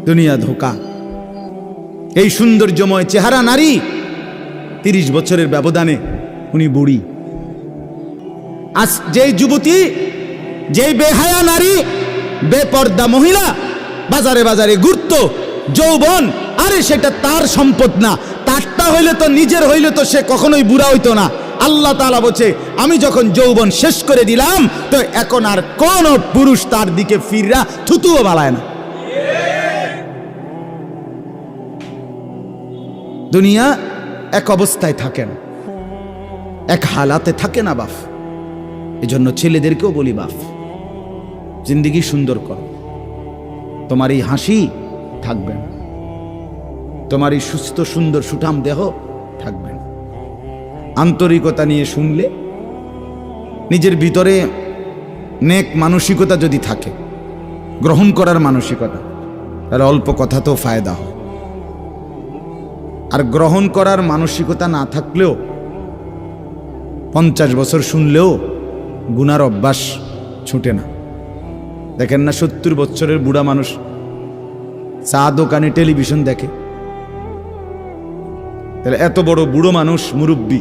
দুনিয়া ধোকা। এই সৌন্দর্যময় চেহারা নারী 30 বছরের ব্যবধানে উনি বুড়ি। আজ যেই যুবতী, যেই বেহায়া নারী, বেপর্দা মহিলা বাজারে বাজারে ঘুরতো, যৌবন, আরে সেটা তার সম্পদ না, তারটা হইলে তো, নিজের হইলে তো সে কখনোই বুড়া হইতো না। আল্লাহ তাআলা বলছে, আমি যখন যৌবন শেষ করে দিলাম, তো এখন আর কোন পুরুষ তার দিকে ফিররা থুতুও বালায় না। দুনিয়া এক অবস্থায় থাকে না, এক হালাতে থাকে না বাপ। এজন্য ছেলেদেরকেও বলি, বাপ, জিন্দেগি সুন্দর করো। তোমার এই হাসি থাকবে না, তোমার এই সুস্থ সুন্দর সুঠাম দেহ থাকবে না। আন্তরিকতা নিয়ে শুনলে, নিজের ভিতরে নেক মানসিকতা যদি থাকে, গ্রহণ করার মানসিকতা, তাহলে অল্প কথাতেও ফায়দা হয়। আর গ্রহণ করার মানসিকতা না থাকলেও 50 বছর শুনলেও গুনার অভ্যাস ছুটে না। দেখেন না, 70 বছরের বুড়া মানুষ চা দোকানে টেলিভিশন দেখে, তাহলে এত বড় বুড়ো মানুষ, মুরব্বী,